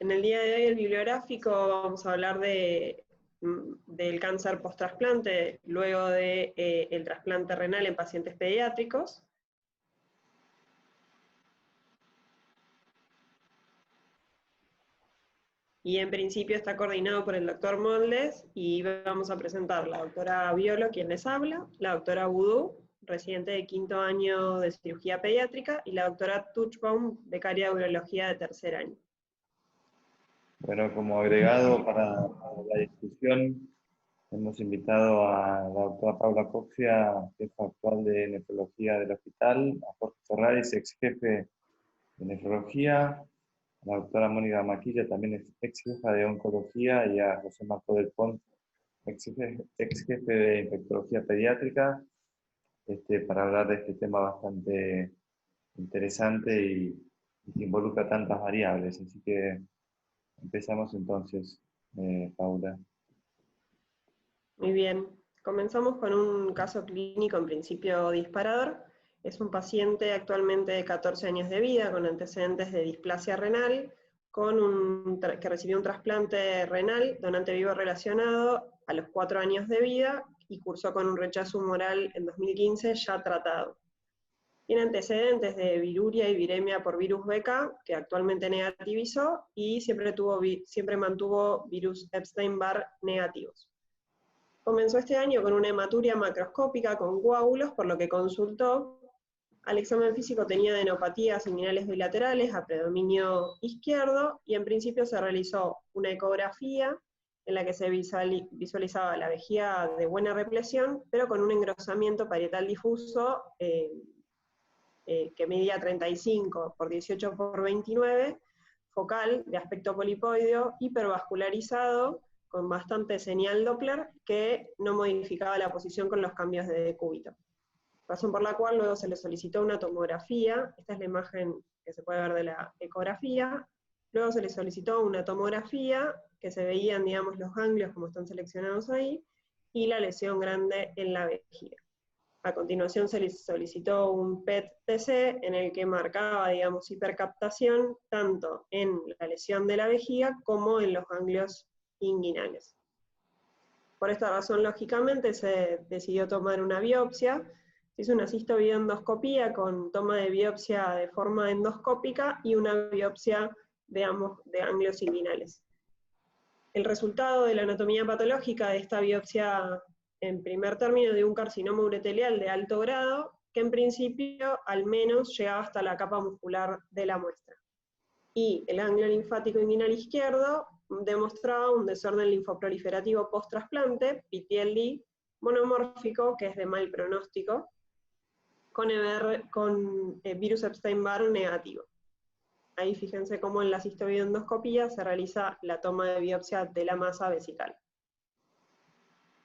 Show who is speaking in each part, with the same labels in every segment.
Speaker 1: En el día de hoy, el bibliográfico, vamos a hablar del cáncer post-trasplante, luego de, el trasplante renal en pacientes pediátricos. Y en principio está coordinado por el doctor Moldes, y vamos a presentar la doctora Violo, quien les habla, la doctora Boudou, residente de 5º año de cirugía pediátrica, y la doctora Tuchbaum, becaria de urología de 3er año.
Speaker 2: Bueno, como agregado para la discusión, hemos invitado a la doctora Paula Coxia, jefa actual de nefrología del hospital, a Jorge Ferraris, ex jefe de nefrología, a la doctora Mónica Maquilla, también ex jefa de oncología, y a José Marco del Pont, ex jefe de infectología pediátrica, para hablar de este tema bastante interesante y que involucra tantas variables. Así que empezamos entonces, Paula.
Speaker 1: Muy bien, comenzamos con un caso clínico en principio disparador. Es un paciente actualmente de 14 años de vida, con antecedentes de displasia renal, que recibió un trasplante renal, donante vivo relacionado, a los 4 años de vida, y cursó con un rechazo humoral en 2015 ya tratado. Tiene antecedentes de viruria y viremia por virus BK, que actualmente negativizó, y siempre mantuvo virus Epstein-Barr negativos. Comenzó este año con una hematuria macroscópica con coágulos, por lo que consultó. Al examen físico tenía adenopatías inguinales bilaterales a predominio izquierdo, y en principio se realizó una ecografía en la que se visualizaba la vejiga de buena represión, pero con un engrosamiento parietal difuso que medía 35 por 18 por 29, focal, de aspecto polipoideo, hipervascularizado, con bastante señal Doppler, que no modificaba la posición con los cambios de decúbito. Razón por la cual luego se le solicitó una tomografía. Esta es la imagen que se puede ver de la ecografía. Luego se le solicitó una tomografía, que se veían, digamos, los ganglios como están seleccionados ahí, y la lesión grande en la vejiga. A continuación se le solicitó un PET-TC en el que marcaba, digamos, hipercaptación tanto en la lesión de la vejiga como en los ganglios inguinales. Por esta razón, lógicamente, se decidió tomar una biopsia. Se hizo una cistovidendoscopía con toma de biopsia de forma endoscópica y una biopsia de ganglios inguinales. El resultado de la anatomía patológica de esta biopsia, en primer término, de un carcinoma uretelial de alto grado, que en principio al menos llegaba hasta la capa muscular de la muestra. Y el ganglio linfático inguinal izquierdo demostraba un desorden linfoproliferativo post-trasplante, PTLD, monomórfico, que es de mal pronóstico, con virus Epstein-Barr negativo. Ahí fíjense cómo en la cistovidendoscopía se realiza la toma de biopsia de la masa vesical.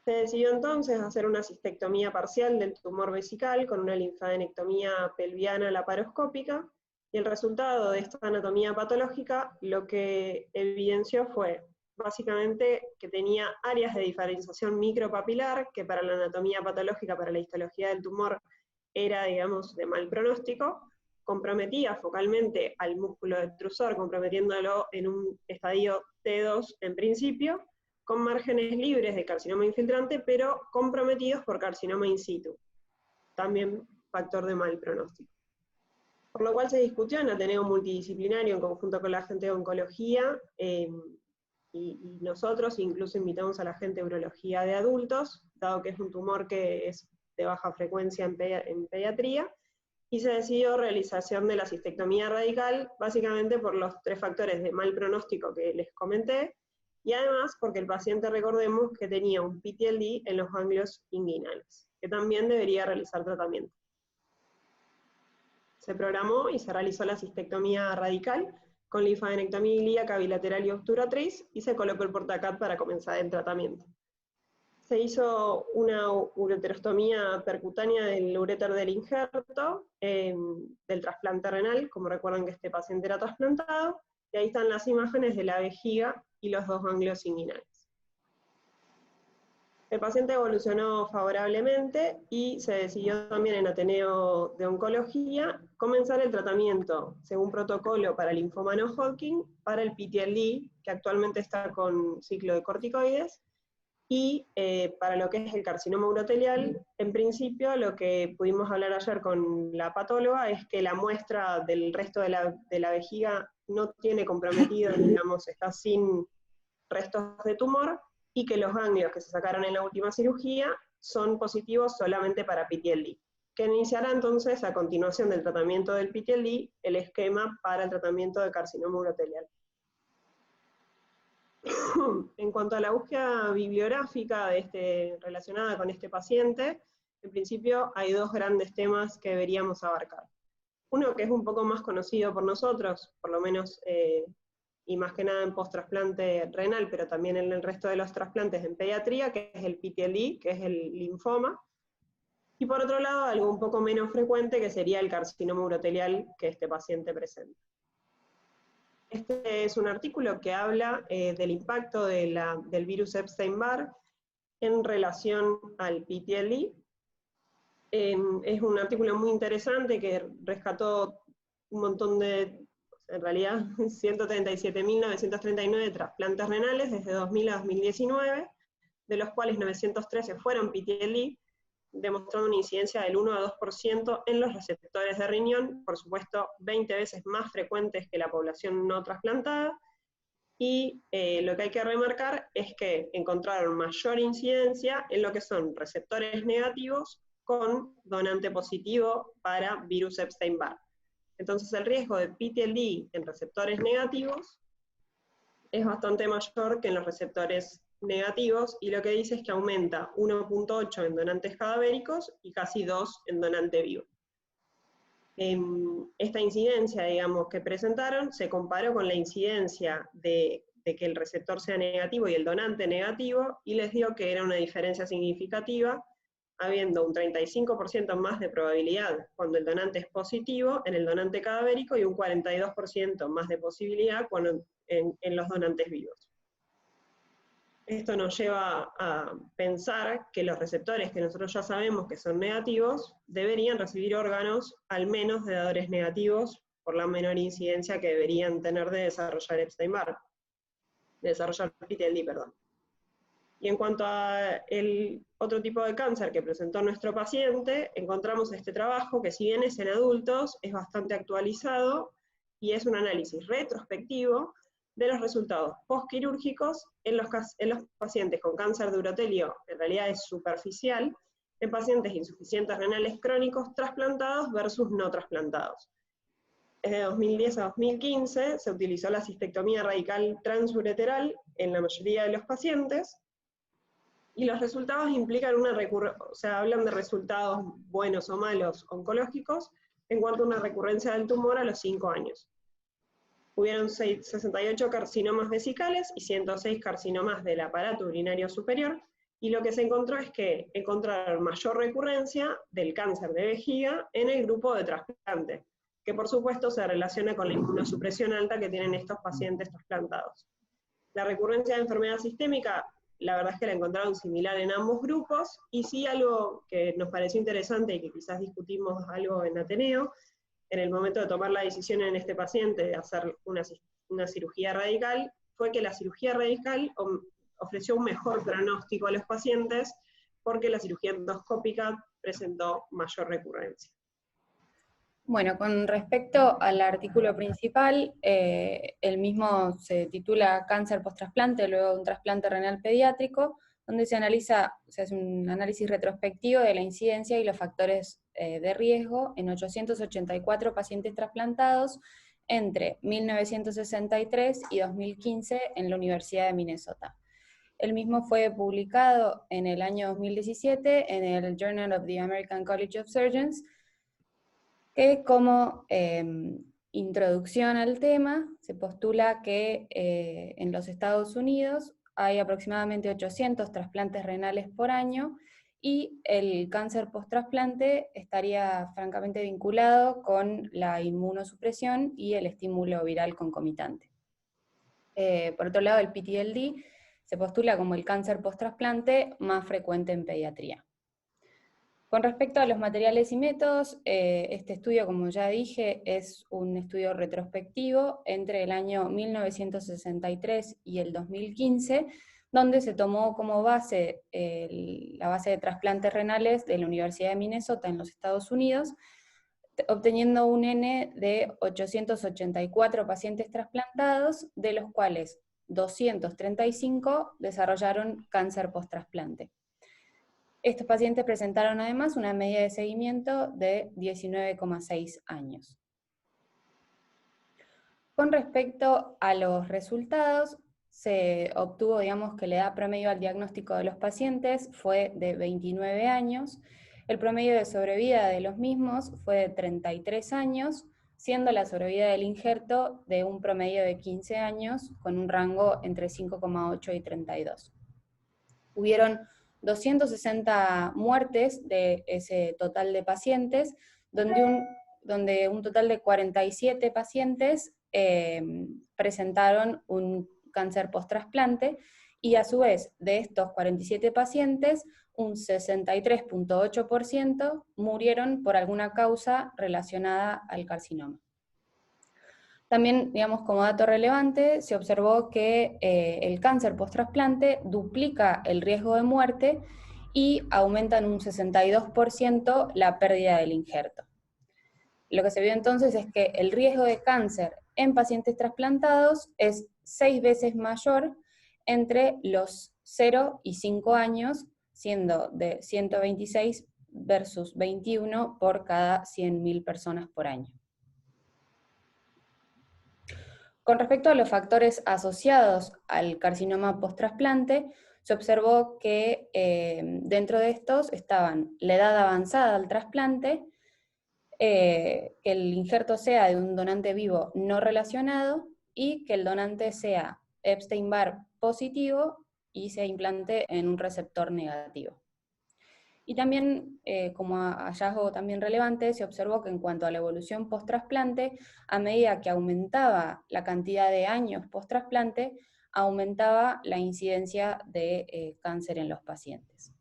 Speaker 1: Se decidió entonces hacer una cistectomía parcial del tumor vesical con una linfadenectomía pelviana laparoscópica, y el resultado de esta anatomía patológica lo que evidenció fue básicamente que tenía áreas de diferenciación micropapilar, que para la anatomía patológica, para la histología del tumor, era, digamos, de mal pronóstico. Comprometía focalmente al músculo detrusor, comprometiéndolo en un estadio T2 en principio, con márgenes libres de carcinoma infiltrante, pero comprometidos por carcinoma in situ, también factor de mal pronóstico. Por lo cual se discutió en Ateneo Multidisciplinario en conjunto con la gente de oncología, y nosotros incluso invitamos a la gente de urología de adultos, dado que es un tumor que es de baja frecuencia en pediatría, y se decidió realización de la cistectomía radical, básicamente por los 3 factores de mal pronóstico que les comenté, y además porque el paciente, recordemos, que tenía un PTLD en los ganglios inguinales, que también debería realizar tratamiento. Se programó y se realizó la cistectomía radical con linfadenectomía ilíaca bilateral y obturatriz, y se colocó el portacat para comenzar el tratamiento. Se hizo una ureterostomía percutánea del uréter del injerto, del trasplante renal, como recuerdan que este paciente era trasplantado, y ahí están las imágenes de la vejiga y los 2 ganglios inguinales. El paciente evolucionó favorablemente y se decidió también en Ateneo de Oncología comenzar el tratamiento según protocolo para linfoma no Hodgkin, para el PTLD, que actualmente está con ciclo de corticoides, y para lo que es el carcinoma urotelial, en principio lo que pudimos hablar ayer con la patóloga es que la muestra del resto de la vejiga no tiene comprometido, digamos, está sin restos de tumor, y que los ganglios que se sacaron en la última cirugía son positivos solamente para PTLD, que iniciará entonces a continuación del tratamiento del PTLD el esquema para el tratamiento de carcinoma urotelial. En cuanto a la búsqueda bibliográfica relacionada con este paciente, en principio hay dos grandes temas que deberíamos abarcar. Uno que es un poco más conocido por nosotros, por lo menos, y más que nada en post-trasplante renal, pero también en el resto de los trasplantes en pediatría, que es el PTLD, que es el linfoma. Y por otro lado, algo un poco menos frecuente, que sería el carcinoma urotelial que este paciente presenta. Este es un artículo que habla del impacto del virus Epstein-Barr en relación al PTLD. Es un artículo muy interesante que rescató un montón de, en realidad, 137.939 trasplantes renales desde 2000 a 2019, de los cuales 913 fueron PTLD, demostrando una incidencia del 1 a 2% en los receptores de riñón, por supuesto 20 veces más frecuentes que la población no trasplantada, y lo que hay que remarcar es que encontraron mayor incidencia en lo que son receptores negativos con donante positivo para virus Epstein-Barr. Entonces el riesgo de PTLD en receptores negativos es bastante mayor que en los receptores negativos, y lo que dice es que aumenta 1.8 en donantes cadavéricos y casi 2 en donante vivo. Esta incidencia, digamos, que presentaron se comparó con la incidencia de que el receptor sea negativo y el donante negativo, y les dio que era una diferencia significativa, habiendo un 35% más de probabilidad cuando el donante es positivo en el donante cadavérico y un 42% más de posibilidad cuando en los donantes vivos. Esto nos lleva a pensar que los receptores que nosotros ya sabemos que son negativos deberían recibir órganos al menos de dadores negativos por la menor incidencia que deberían tener de desarrollar Epstein-Barr, de desarrollar PTLD, perdón. Y en cuanto a el otro tipo de cáncer que presentó nuestro paciente, encontramos este trabajo que, si bien es en adultos, es bastante actualizado y es un análisis retrospectivo de los resultados postquirúrgicos en los pacientes con cáncer de urotelio, en realidad es superficial, en pacientes insuficientes renales crónicos trasplantados versus no trasplantados. Desde 2010 a 2015 se utilizó la cistectomía radical transureteral en la mayoría de los pacientes, y los resultados implican hablan de resultados buenos o malos oncológicos en cuanto a una recurrencia del tumor a los 5 años. Hubieron 68 carcinomas vesicales y 106 carcinomas del aparato urinario superior, y lo que se encontró es que encontraron mayor recurrencia del cáncer de vejiga en el grupo de trasplante, que por supuesto se relaciona con la inmunosupresión alta que tienen estos pacientes trasplantados. La recurrencia de enfermedad sistémica, la verdad es que la encontraron similar en ambos grupos, y sí algo que nos pareció interesante y que quizás discutimos algo en Ateneo, en el momento de tomar la decisión en este paciente de hacer una cirugía radical, fue que la cirugía radical ofreció un mejor pronóstico a los pacientes porque la cirugía endoscópica presentó mayor recurrencia.
Speaker 3: Bueno, con respecto al artículo principal, el mismo se titula Cáncer post-trasplante luego de un trasplante renal pediátrico, donde se hace un análisis retrospectivo de la incidencia y los factores de riesgo en 884 pacientes trasplantados entre 1963 y 2015 en la Universidad de Minnesota. El mismo fue publicado en el año 2017 en el Journal of the American College of Surgeons, que como introducción al tema se postula que en los Estados Unidos hay aproximadamente 800 trasplantes renales por año, y el cáncer post-trasplante estaría francamente vinculado con la inmunosupresión y el estímulo viral concomitante. Por otro lado, el PTLD se postula como el cáncer post-trasplante más frecuente en pediatría. Con respecto a los materiales y métodos, este estudio, como ya dije, es un estudio retrospectivo entre el año 1963 y el 2015, donde se tomó como base la base de trasplantes renales de la Universidad de Minnesota en los Estados Unidos, obteniendo un N de 884 pacientes trasplantados, de los cuales 235 desarrollaron cáncer post-trasplante. Estos pacientes presentaron además una media de seguimiento de 19,6 años. Con respecto a los resultados, se obtuvo, digamos, que la edad promedio al diagnóstico de los pacientes fue de 29 años, el promedio de sobrevida de los mismos fue de 33 años, siendo la sobrevida del injerto de un promedio de 15 años, con un rango entre 5,8 y 32. Hubieron 260 muertes de ese total de pacientes, donde un total de 47 pacientes presentaron un cáncer post-trasplante, y a su vez, de estos 47 pacientes, un 63,8% murieron por alguna causa relacionada al carcinoma. También, digamos, como dato relevante, se observó que el cáncer post-trasplante duplica el riesgo de muerte y aumenta en un 62% la pérdida del injerto. Lo que se vio entonces es que el riesgo de cáncer en pacientes trasplantados es 6 veces mayor entre los 0 y 5 años, siendo de 126 versus 21 por cada 100.000 personas por año. Con respecto a los factores asociados al carcinoma post-trasplante, se observó que dentro de estos estaban la edad avanzada al trasplante, que el injerto sea de un donante vivo no relacionado y que el donante sea Epstein-Barr positivo y se implante en un receptor negativo. Y también, como hallazgo también relevante, se observó que en cuanto a la evolución post-trasplante, a medida que aumentaba la cantidad de años post-trasplante, aumentaba la incidencia de cáncer en los pacientes.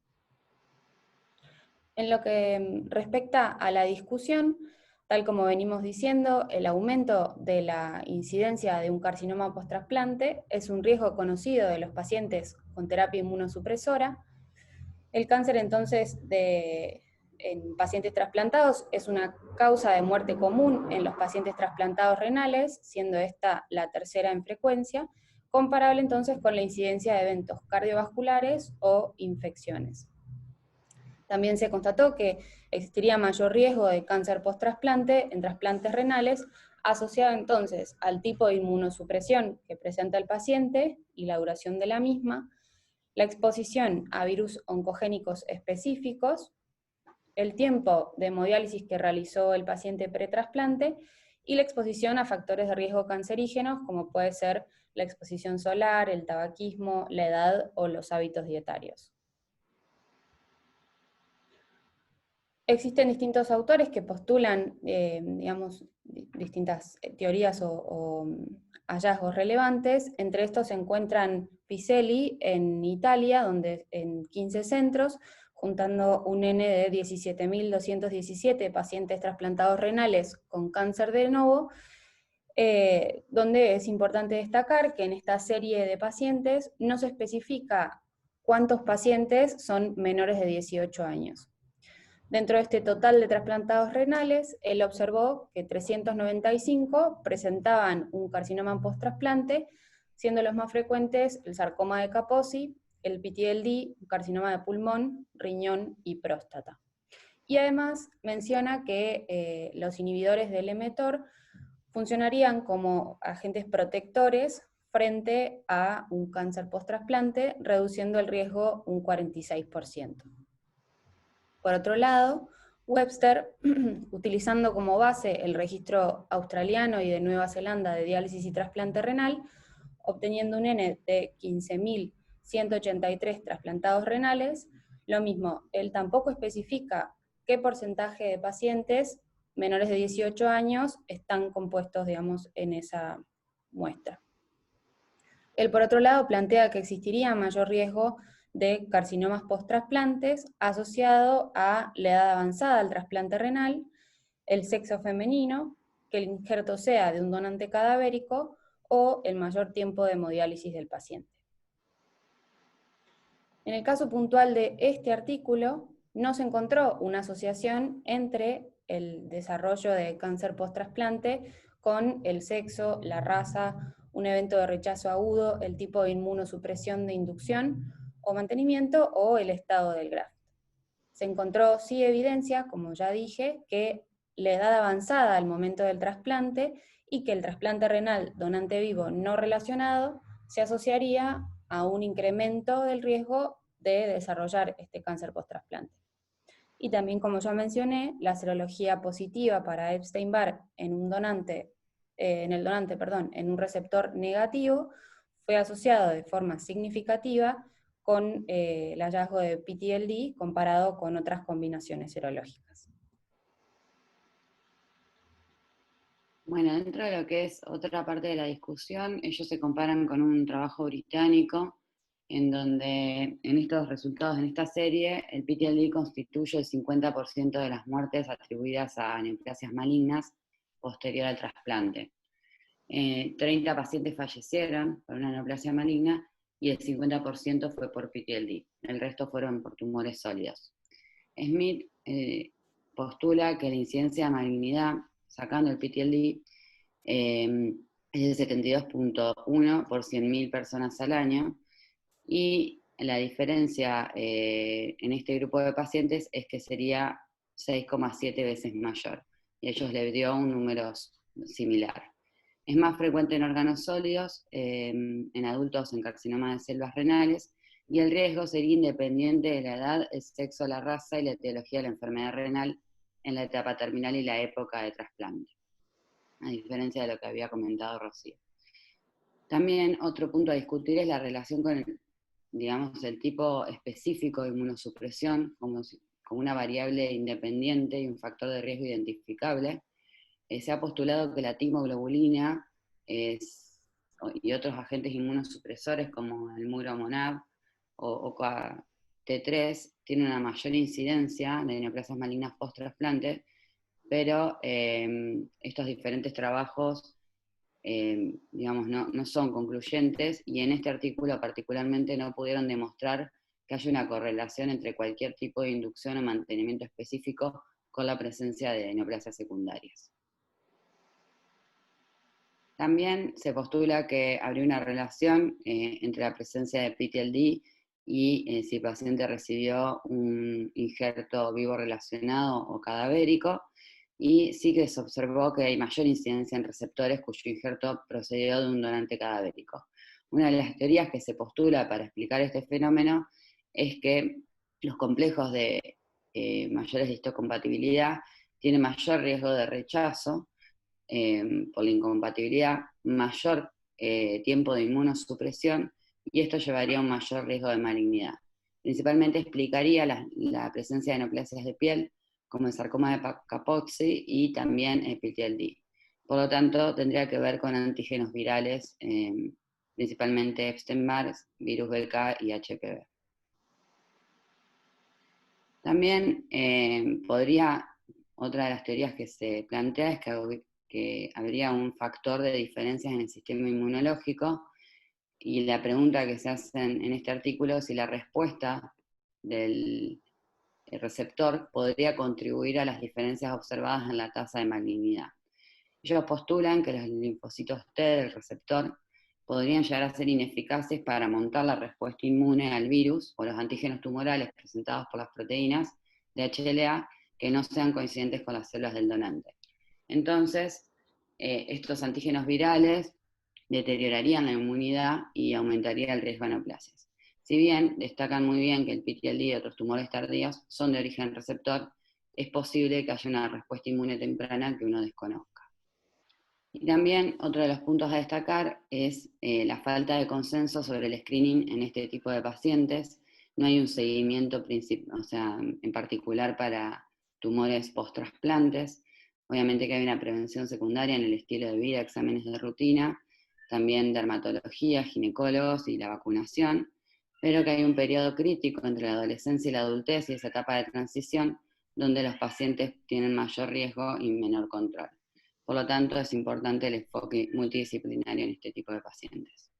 Speaker 3: En lo que respecta a la discusión, tal como venimos diciendo, el aumento de la incidencia de un carcinoma post-trasplante es un riesgo conocido de los pacientes con terapia inmunosupresora. El cáncer, entonces, en pacientes trasplantados es una causa de muerte común en los pacientes trasplantados renales, siendo esta la tercera en frecuencia, comparable entonces con la incidencia de eventos cardiovasculares o infecciones. También se constató que existiría mayor riesgo de cáncer post-trasplante en trasplantes renales, asociado entonces al tipo de inmunosupresión que presenta el paciente y la duración de la misma, la exposición a virus oncogénicos específicos, el tiempo de hemodiálisis que realizó el paciente pretrasplante y la exposición a factores de riesgo cancerígenos, como puede ser la exposición solar, el tabaquismo, la edad o los hábitos dietarios. Existen distintos autores que postulan, digamos, distintas teorías o hallazgos relevantes. Entre estos se encuentran Piselli en Italia, donde en 15 centros, juntando un N de 17.217 pacientes trasplantados renales con cáncer de novo, donde es importante destacar que en esta serie de pacientes no se especifica cuántos pacientes son menores de 18 años. Dentro de este total de trasplantados renales, él observó que 395 presentaban un carcinoma post-trasplante, siendo los más frecuentes el sarcoma de Kaposi, el PTLD, carcinoma de pulmón, riñón y próstata. Y además menciona que los inhibidores del mTOR funcionarían como agentes protectores frente a un cáncer post-trasplante, reduciendo el riesgo un 46%. Por otro lado, Webster, utilizando como base el registro australiano y de Nueva Zelanda de diálisis y trasplante renal, obteniendo un N de 15.183 trasplantados renales, lo mismo, él tampoco especifica qué porcentaje de pacientes menores de 18 años están compuestos, digamos, en esa muestra. Él, por otro lado, plantea que existiría mayor riesgo de carcinomas post-trasplantes asociado a la edad avanzada al trasplante renal, el sexo femenino, que el injerto sea de un donante cadavérico o el mayor tiempo de hemodiálisis del paciente. En el caso puntual de este artículo, no se encontró una asociación entre el desarrollo de cáncer post-trasplante con el sexo, la raza, un evento de rechazo agudo, el tipo de inmunosupresión de inducción o mantenimiento o el estado del graft. Se encontró sí evidencia, como ya dije, que la edad avanzada al momento del trasplante y que el trasplante renal donante vivo no relacionado se asociaría a un incremento del riesgo de desarrollar este cáncer post-trasplante. Y también, como ya mencioné, la serología positiva para Epstein-Barr en un un receptor negativo, fue asociado de forma significativa con el hallazgo de PTLD comparado con otras combinaciones serológicas.
Speaker 4: Bueno, dentro de lo que es otra parte de la discusión, ellos se comparan con un trabajo británico en donde en estos resultados, en esta serie, el PTLD constituye el 50% de las muertes atribuidas a neoplasias malignas posterior al trasplante. 30 pacientes fallecieron por una neoplasia maligna y el 50% fue por PTLD. El resto fueron por tumores sólidos. Smith postula que la incidencia de malignidad, sacando el PTLD, es de 72.1 por 100.000 personas al año, y la diferencia en este grupo de pacientes es que sería 6,7 veces mayor, y ellos le dio un número similar. Es más frecuente en órganos sólidos, en adultos en carcinoma de células renales, y el riesgo sería independiente de la edad, el sexo, la raza y la etiología de la enfermedad renal en la etapa terminal y la época de trasplante, a diferencia de lo que había comentado Rocío. También otro punto a discutir es la relación con el tipo específico de inmunosupresión como una variable independiente y un factor de riesgo identificable. Se ha postulado que la timoglobulina y otros agentes inmunosupresores como el muromonab o T3 tienen una mayor incidencia de neoplasias malignas post-trasplante, pero estos diferentes trabajos no son concluyentes, y en este artículo particularmente no pudieron demostrar que haya una correlación entre cualquier tipo de inducción o mantenimiento específico con la presencia de neoplasias secundarias. También se postula que habría una relación entre la presencia de PTLD y si el paciente recibió un injerto vivo relacionado o cadavérico, y sí que se observó que hay mayor incidencia en receptores cuyo injerto procedió de un donante cadavérico. Una de las teorías que se postula para explicar este fenómeno es que los complejos de mayores de histocompatibilidad tienen mayor riesgo de rechazo por la incompatibilidad, mayor tiempo de inmunosupresión, y esto llevaría a un mayor riesgo de malignidad. Principalmente explicaría la presencia de neoplasias de piel, como el sarcoma de Kaposi y también el PTLD. Por lo tanto, tendría que ver con antígenos virales, principalmente Epstein-Barr, virus BK y HPV. También otra de las teorías que se plantea es que habría un factor de diferencias en el sistema inmunológico, y la pregunta que se hace en este artículo es si la respuesta del receptor podría contribuir a las diferencias observadas en la tasa de malignidad. Ellos postulan que los linfocitos T del receptor podrían llegar a ser ineficaces para montar la respuesta inmune al virus o los antígenos tumorales presentados por las proteínas de HLA que no sean coincidentes con las células del donante. Entonces, estos antígenos virales deteriorarían la inmunidad y aumentaría el riesgo de neoplasias. Si bien destacan muy bien que el PTLD y otros tumores tardíos son de origen receptor, es posible que haya una respuesta inmune temprana que uno desconozca. Y también otro de los puntos a destacar es la falta de consenso sobre el screening en este tipo de pacientes. No hay un seguimiento en particular para tumores post-trasplantes. Obviamente que hay una prevención secundaria en el estilo de vida, exámenes de rutina, también dermatología, ginecólogos y la vacunación, pero que hay un periodo crítico entre la adolescencia y la adultez y esa etapa de transición donde los pacientes tienen mayor riesgo y menor control. Por lo tanto, es importante el enfoque multidisciplinario en este tipo de pacientes.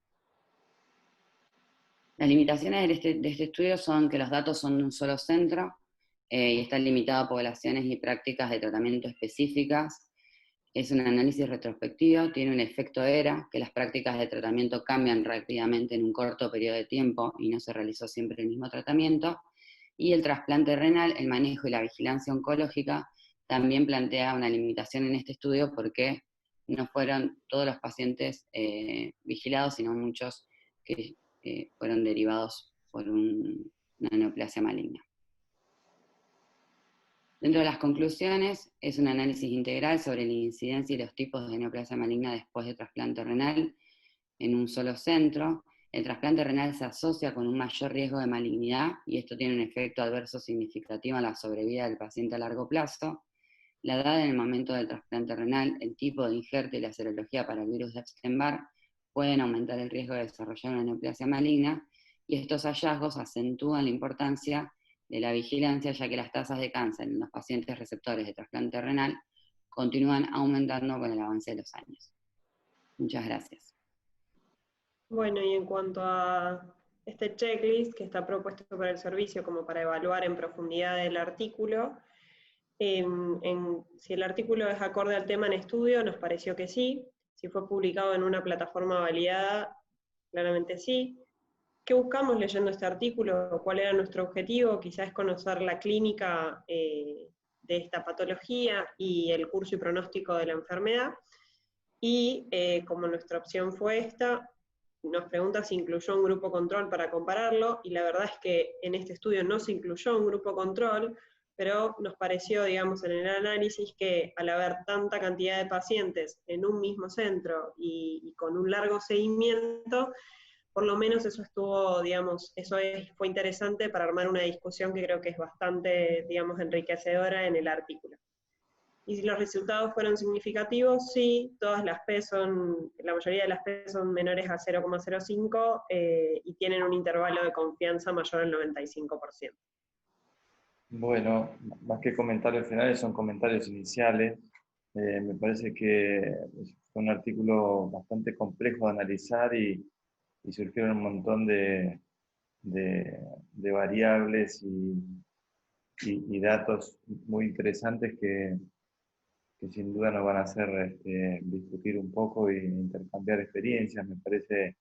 Speaker 4: Las limitaciones de este estudio son que los datos son de un solo centro y están limitados a poblaciones y prácticas de tratamiento específicas. Es un análisis retrospectivo, tiene un efecto ERA, que las prácticas de tratamiento cambian rápidamente en un corto periodo de tiempo y no se realizó siempre el mismo tratamiento. Y el trasplante renal, el manejo y la vigilancia oncológica también plantea una limitación en este estudio porque no fueron todos los pacientes vigilados, sino muchos que fueron derivados por una neoplasia maligna. Dentro de las conclusiones, es un análisis integral sobre la incidencia y los tipos de neoplasia maligna después de trasplante renal en un solo centro. El trasplante renal se asocia con un mayor riesgo de malignidad y esto tiene un efecto adverso significativo en la sobrevida del paciente a largo plazo. La edad en el momento del trasplante renal, el tipo de injerto y la serología para el virus de Epstein-Barr pueden aumentar el riesgo de desarrollar una neoplasia maligna, y estos hallazgos acentúan la importancia de la vigilancia, ya que las tasas de cáncer en los pacientes receptores de trasplante renal continúan aumentando con el avance de los años. Muchas gracias.
Speaker 1: Bueno, y en cuanto a este checklist que está propuesto por el servicio como para evaluar en profundidad el artículo, si el artículo es acorde al tema en estudio, nos pareció que sí. Si fue publicado en una plataforma validada, claramente sí. ¿Qué buscamos leyendo este artículo? ¿Cuál era nuestro objetivo? Quizás conocer la clínica de esta patología y el curso y pronóstico de la enfermedad. Y como nuestra opción fue esta, nos pregunta si incluyó un grupo control para compararlo, y la verdad es que en este estudio no se incluyó un grupo control, pero nos pareció, digamos, en el análisis que al haber tanta cantidad de pacientes en un mismo centro y con un largo seguimiento, por lo menos eso estuvo, digamos, fue interesante para armar una discusión que creo que es bastante, digamos, enriquecedora en el artículo. Y si los resultados fueron significativos, sí, todas las P la mayoría de las P son menores a 0,05 y tienen un intervalo de confianza mayor al 95%.
Speaker 2: Bueno, más que comentarios finales, son comentarios iniciales. Me parece que fue un artículo bastante complejo de analizar y surgieron un montón de variables y datos muy interesantes que sin duda nos van a hacer discutir un poco e intercambiar experiencias. Me parece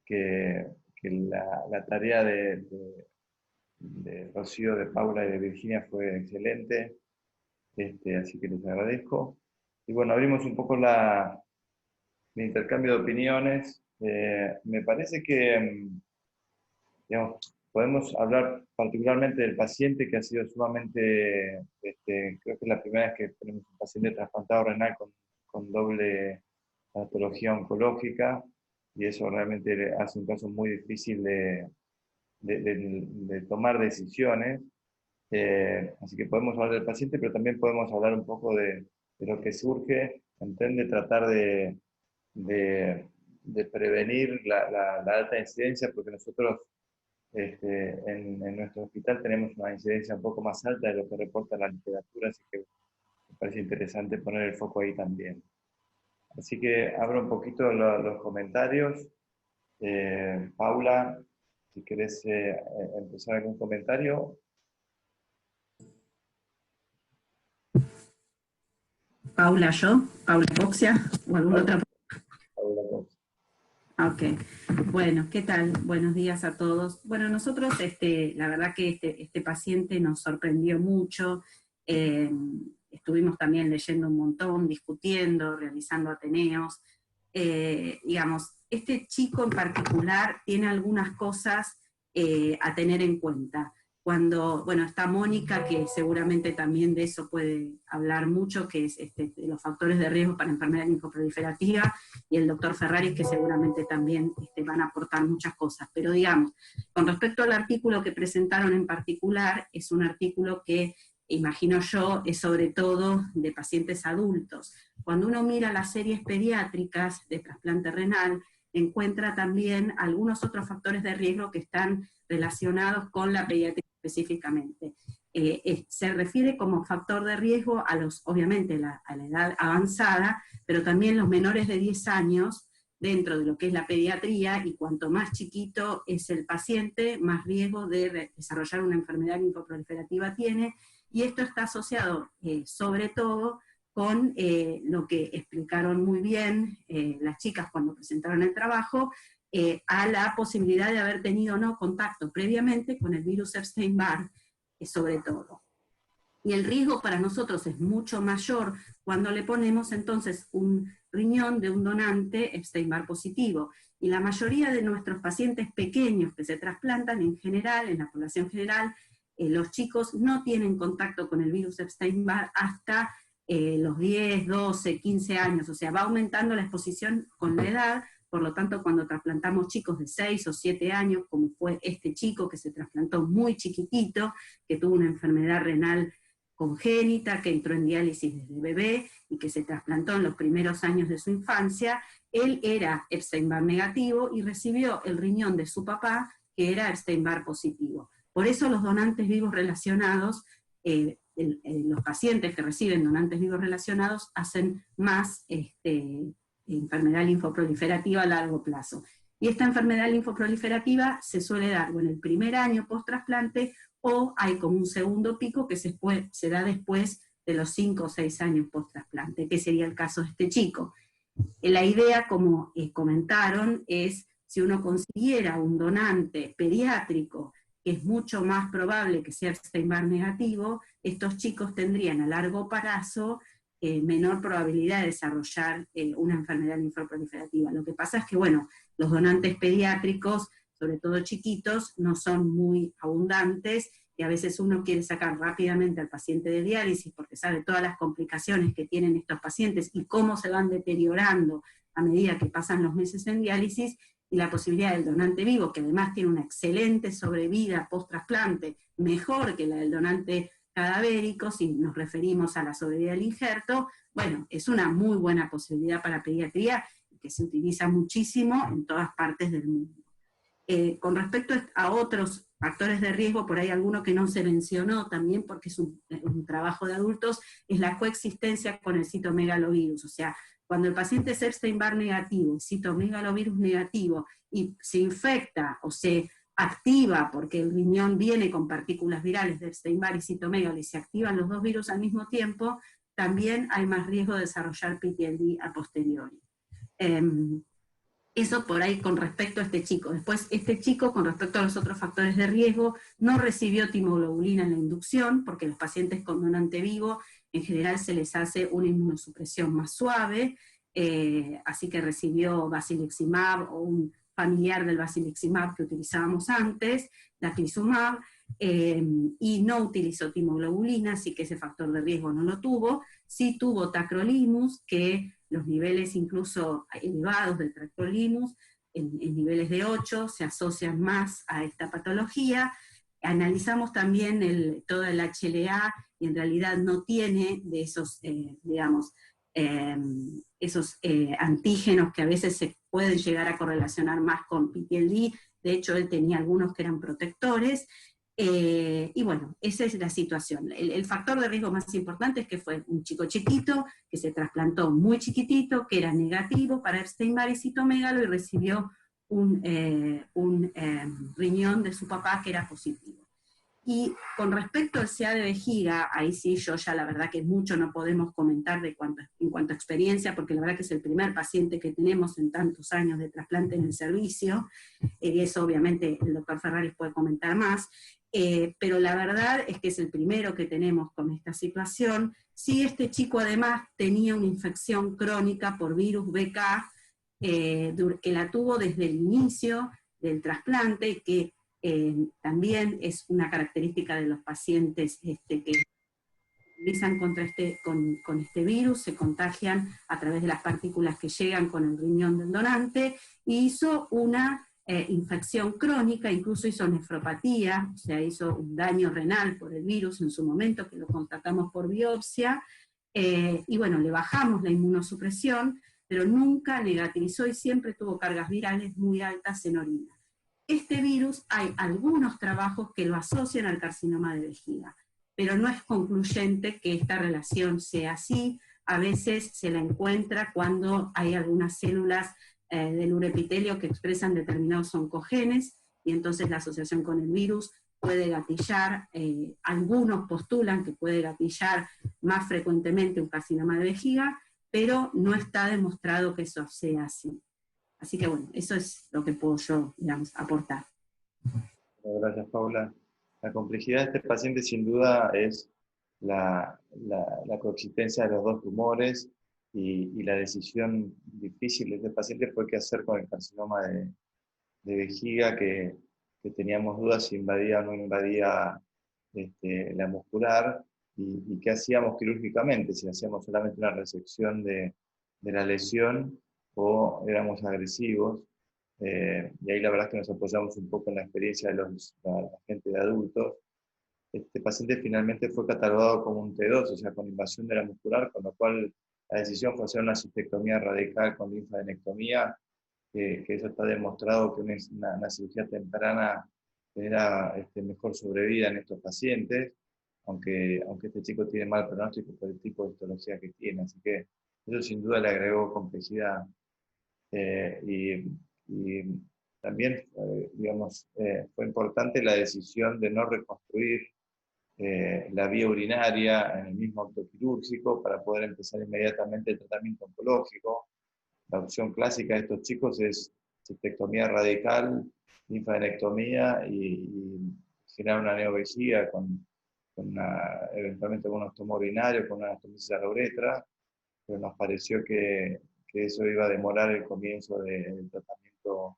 Speaker 2: que la tarea de Rocío, de Paula y de Virginia fue excelente, así que les agradezco. Y bueno, abrimos un poco el intercambio de opiniones. Me parece que, digamos, podemos hablar particularmente del paciente que ha sido sumamente, creo que es la primera vez que tenemos un paciente trasplantado renal con doble patología oncológica, y eso realmente hace un caso muy difícil de tomar decisiones. Así que podemos hablar del paciente, pero también podemos hablar un poco de lo que surge, de tratar de prevenir la alta incidencia, porque nosotros en nuestro hospital tenemos una incidencia un poco más alta de lo que reporta la literatura, así que me parece interesante poner el foco ahí también. Así que abro un poquito los comentarios. Paula, si querés empezar algún comentario.
Speaker 5: Paula Coxia, o alguna otra.
Speaker 2: Paula Coxia.
Speaker 5: Ok, bueno, ¿qué tal? Buenos días a todos. Bueno, nosotros, la verdad que este paciente nos sorprendió mucho. Estuvimos también leyendo un montón, discutiendo, realizando ateneos. Digamos, este chico en particular tiene algunas cosas a tener en cuenta. Cuando, bueno, está Mónica, que seguramente también de eso puede hablar mucho, que es de los factores de riesgo para enfermedad linfoproliferativa, y el doctor Ferraris, que seguramente también van a aportar muchas cosas. Pero digamos, con respecto al artículo que presentaron en particular, es un artículo que, imagino yo, es sobre todo de pacientes adultos. cuando uno mira las series pediátricas de trasplante renal, encuentra también algunos otros factores de riesgo que están relacionados con la pediatría específicamente. Se refiere como factor de riesgo a obviamente a la edad avanzada, pero también los menores de 10 años dentro de lo que es la pediatría, y cuanto más chiquito es el paciente, más riesgo de desarrollar una enfermedad linfoproliferativa tiene, y esto está asociado sobre todo con lo que explicaron muy bien las chicas cuando presentaron el trabajo, a la posibilidad de haber tenido o no contacto previamente con el virus Epstein-Barr, sobre todo. Y el riesgo para nosotros es mucho mayor cuando le ponemos entonces un riñón de un donante Epstein-Barr positivo. Y la mayoría de nuestros pacientes pequeños que se trasplantan en general, en la población general, los chicos no tienen contacto con el virus Epstein-Barr hasta los 10, 12, 15 años, o sea, va aumentando la exposición con la edad. Por lo tanto, cuando trasplantamos chicos de 6 o 7 años, como fue este chico que se trasplantó muy chiquitito, que tuvo una enfermedad renal congénita, que entró en diálisis desde bebé y que se trasplantó en los primeros años de su infancia, él era Epstein-Barr negativo y recibió el riñón de su papá, que era Epstein-Barr positivo. Por eso los donantes vivos relacionados, los pacientes que reciben donantes vivos relacionados hacen más enfermedad linfoproliferativa a largo plazo. Y esta enfermedad linfoproliferativa se suele dar o en el primer año post-trasplante, o hay como un segundo pico que se da después de los 5 o 6 años post-trasplante, que sería el caso de este chico. La idea, como comentaron, es si uno consiguiera un donante pediátrico, que es mucho más probable que sea Epstein-Barr negativo, estos chicos tendrían a largo plazo menor probabilidad de desarrollar una enfermedad linfoproliferativa. Lo que pasa es que, bueno, los donantes pediátricos, sobre todo chiquitos, no son muy abundantes, y a veces uno quiere sacar rápidamente al paciente de diálisis porque sabe todas las complicaciones que tienen estos pacientes y cómo se van deteriorando a medida que pasan los meses en diálisis, y la posibilidad del donante vivo, que además tiene una excelente sobrevida post-trasplante, mejor que la del donante cadavérico, si nos referimos a la sobrevida del injerto, bueno, es una muy buena posibilidad para pediatría, que se utiliza muchísimo en todas partes del mundo. Con respecto a otros factores de riesgo, por ahí alguno que no se mencionó también, porque es un trabajo de adultos, es la coexistencia con el citomegalovirus. O sea, cuando el paciente es Epstein-Barr negativo, citomegalovirus negativo, y se infecta o se activa, porque el riñón viene con partículas virales de Epstein-Barr y citomegalo, y se activan los dos virus al mismo tiempo, también hay más riesgo de desarrollar PTLD a posteriori. Eso por ahí con respecto a este chico. Después, este chico, con respecto a los otros factores de riesgo, no recibió timoglobulina en la inducción, porque los pacientes con donante vivo, en general se les hace una inmunosupresión más suave, así que recibió basiliximab o un familiar del basiliximab que utilizábamos antes, daclizumab, y no utilizó timoglobulina, así que ese factor de riesgo no lo tuvo. Sí tuvo tacrolimus, que los niveles incluso elevados de tacrolimus, en niveles de 8, se asocian más a esta patología. Analizamos también todo el HLA, y en realidad no tiene de esos, esos antígenos que a veces se pueden llegar a correlacionar más con PTLD. De hecho, él tenía algunos que eran protectores. Y bueno, esa es la situación. El factor de riesgo más importante es que fue un chico chiquito, que se trasplantó muy chiquitito, que era negativo para Epstein-Barr y citomegalo, y recibió un riñón de su papá que era positivo. Y con respecto al CA de vejiga, ahí sí yo ya la verdad que mucho no podemos comentar en cuanto a experiencia, porque la verdad que es el primer paciente que tenemos en tantos años de trasplante en el servicio, y eso obviamente el doctor Ferraris puede comentar más, pero la verdad es que es el primero que tenemos con esta situación. Sí, este chico además tenía una infección crónica por virus BK, que la tuvo desde el inicio del trasplante, que también es una característica de los pacientes que utilizan con este virus, se contagian a través de las partículas que llegan con el riñón del donante, y hizo una infección crónica, incluso hizo nefropatía, o sea, hizo un daño renal por el virus en su momento, que lo constatamos por biopsia, y bueno, le bajamos la inmunosupresión, pero nunca negativizó y siempre tuvo cargas virales muy altas en orina. Este virus, hay algunos trabajos que lo asocian al carcinoma de vejiga, pero no es concluyente que esta relación sea así. A veces se la encuentra cuando hay algunas células del urepitelio que expresan determinados oncogenes, y entonces la asociación con el virus puede gatillar, algunos postulan que puede gatillar más frecuentemente un carcinoma de vejiga, pero no está demostrado que eso sea así. Así que bueno, eso es lo que puedo yo, digamos, aportar.
Speaker 2: Gracias, Paula. La complejidad de este paciente sin duda es la coexistencia de los dos tumores y la decisión difícil de este paciente fue qué hacer con el carcinoma de vejiga, que teníamos dudas si invadía o no invadía la muscular, y qué hacíamos quirúrgicamente, si hacíamos solamente una resección de la lesión o éramos agresivos. Y ahí la verdad es que nos apoyamos un poco en la experiencia de la gente de adultos. Este paciente finalmente fue catalogado como un T2, o sea, con invasión de la muscular, con lo cual la decisión fue hacer una cistectomía radical con linfadenectomía, que eso está demostrado que una cirugía temprana genera mejor sobrevida en estos pacientes, aunque este chico tiene mal pronóstico por el tipo de histología que tiene, así que eso sin duda le agregó complejidad. Y también, digamos, fue importante la decisión de no reconstruir la vía urinaria en el mismo acto quirúrgico para poder empezar inmediatamente el tratamiento oncológico. La opción clásica de estos chicos es cistectomía radical, linfadenectomía y generar una neovejiga eventualmente con un ostomo urinario, con una anastomosis a la uretra, pero nos pareció que eso iba a demorar el comienzo del tratamiento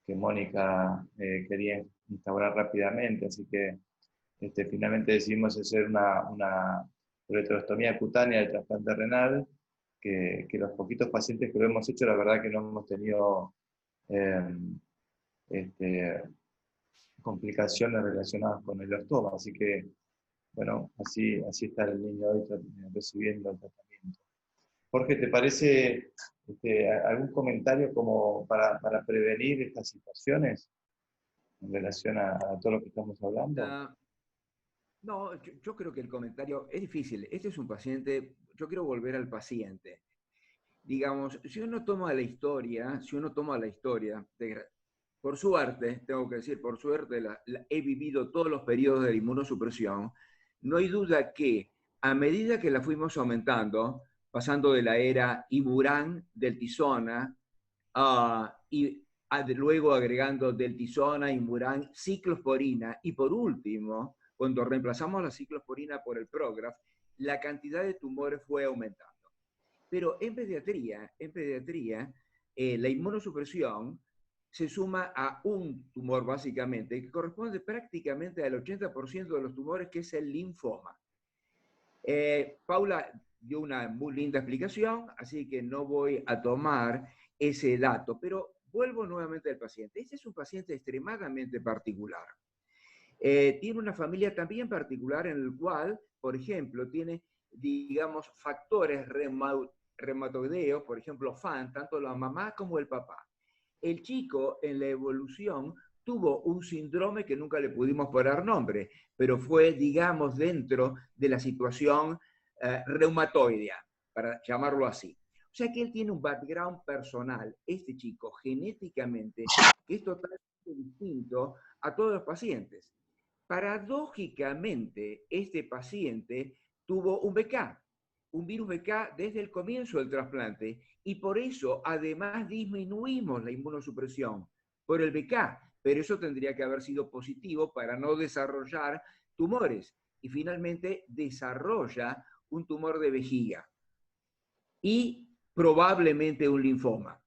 Speaker 2: que Mónica quería instaurar rápidamente, así que finalmente decidimos hacer una ureterostomía cutánea del trasplante renal, que los poquitos pacientes que lo hemos hecho, la verdad que no hemos tenido complicaciones relacionadas con el ostoma, así que, bueno, así está el niño hoy recibiendo el tratamiento. Jorge, ¿te parece algún comentario como para prevenir estas situaciones en relación a todo lo que estamos hablando?
Speaker 6: No, yo creo que el comentario es difícil. Este es un paciente, yo quiero volver al paciente. Digamos, si uno toma la historia, por suerte, tengo que decir, por suerte, he vivido todos los periodos de inmunosupresión, no hay duda que a medida que la fuimos aumentando, pasando de la era Iburan, deltisona, y luego agregando deltisona, Iburan, ciclosporina, y por último, cuando reemplazamos la ciclosporina por el Prograf, la cantidad de tumores fue aumentando. Pero en pediatría, la inmunosupresión se suma a un tumor básicamente, que corresponde prácticamente al 80% de los tumores, que es el linfoma. Paula dio una muy linda explicación, así que no voy a tomar ese dato, pero vuelvo nuevamente al paciente. Este es un paciente extremadamente particular. Tiene una familia también particular en el cual, por ejemplo, tiene, digamos, factores reumatoideos, por ejemplo, FAN, tanto la mamá como el papá. El chico en la evolución tuvo un síndrome que nunca le pudimos poner nombre, pero fue, digamos, dentro de la situación reumatoidea, para llamarlo así. O sea que él tiene un background personal, este chico, genéticamente, que es totalmente distinto a todos los pacientes. Paradójicamente, este paciente tuvo un BK, un virus BK desde el comienzo del trasplante, y por eso además disminuimos la inmunosupresión por el BK, pero eso tendría que haber sido positivo para no desarrollar tumores, y finalmente desarrolla un tumor de vejiga y probablemente un linfoma.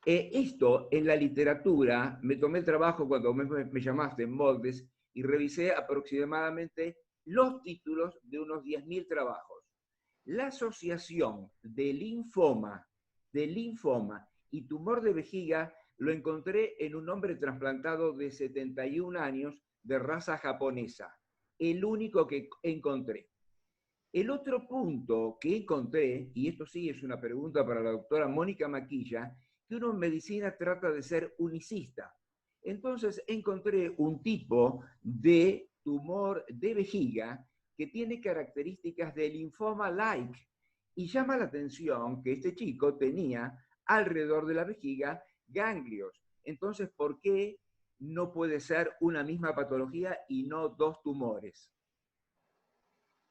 Speaker 6: Esto en la literatura, me tomé el trabajo cuando me llamaste en Moldes y revisé aproximadamente los títulos de unos 10.000 trabajos. La asociación de linfoma y tumor de vejiga lo encontré en un hombre trasplantado de 71 años de raza japonesa, el único que encontré. El otro punto que encontré, y esto sí es una pregunta para la doctora Mónica Maquilla, que uno en medicina trata de ser unicista. Entonces encontré un tipo de tumor de vejiga que tiene características de linfoma-like, y llama la atención que este chico tenía alrededor de la vejiga ganglios. Entonces, ¿por qué no puede ser una misma patología y no dos tumores?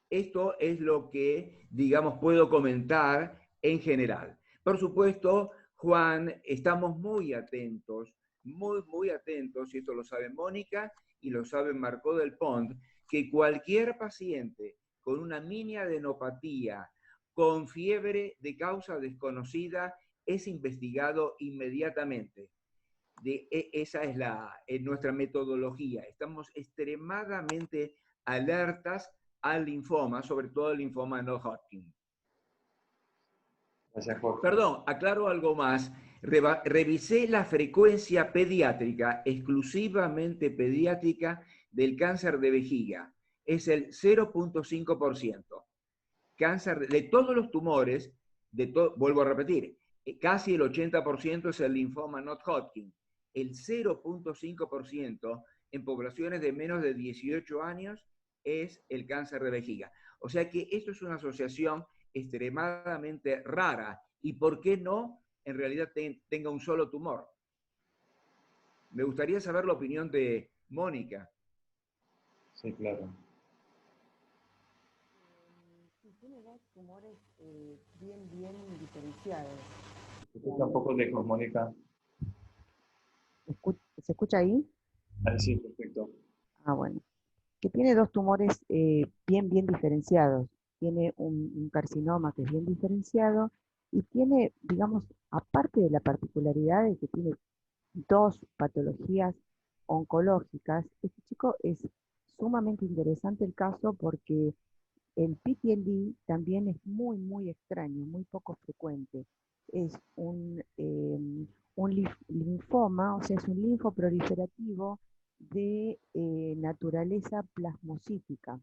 Speaker 6: Esto es lo que, digamos, puedo comentar en general. Por supuesto, Juan, estamos muy atentos, muy atentos, y esto lo sabe Mónica y lo sabe Marcó del Pont, que cualquier paciente con una mini adenopatía, con fiebre de causa desconocida, es investigado inmediatamente. Esa es nuestra metodología. Estamos extremadamente alertas al linfoma, sobre todo el linfoma no Hodgkin.
Speaker 2: Gracias, Jorge.
Speaker 6: Perdón, aclaro algo más. Revisé la frecuencia pediátrica, exclusivamente pediátrica, del cáncer de vejiga. Es el 0.5%. Cáncer de todos los tumores, vuelvo a repetir, casi el 80% es el linfoma not Hodgkin. El 0.5% en poblaciones de menos de 18 años es el cáncer de vejiga. O sea que esto es una asociación extremadamente rara. ¿Y por qué no en realidad tenga un solo tumor? Me gustaría saber la opinión de Mónica.
Speaker 2: Sí, claro.
Speaker 7: Tiene dos tumores bien diferenciados.
Speaker 2: Se escucha un poco lejos, Mónica.
Speaker 7: ¿Se escucha ahí?
Speaker 2: Ah, sí, perfecto.
Speaker 7: Ah, bueno. Que tiene dos tumores bien diferenciados. Tiene un carcinoma que es bien diferenciado y tiene, digamos, aparte de la particularidad de que tiene dos patologías oncológicas, este chico es sumamente interesante el caso porque el PTLD también es muy extraño, muy poco frecuente. Es un linfoma, o sea, es un linfo proliferativo de naturaleza plasmocítica.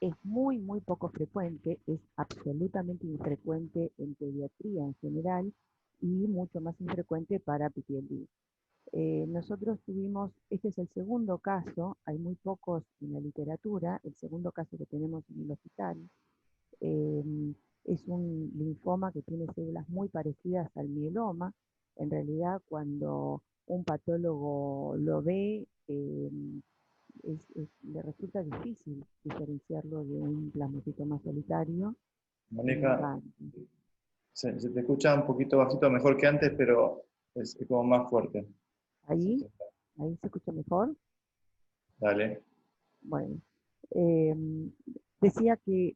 Speaker 7: Es muy poco frecuente, es absolutamente infrecuente en pediatría en general y mucho más infrecuente para PTLD. Nosotros tuvimos, este es el segundo caso, hay muy pocos en la literatura, el segundo caso que tenemos en el hospital. Es un linfoma que tiene células muy parecidas al mieloma. En realidad, cuando un patólogo lo ve, le resulta difícil diferenciarlo de un plasmocitoma solitario.
Speaker 2: Mónica, se te escucha un poquito bajito, mejor que antes, pero es como más fuerte.
Speaker 7: Ahí se escucha mejor.
Speaker 2: Dale.
Speaker 7: Bueno, decía que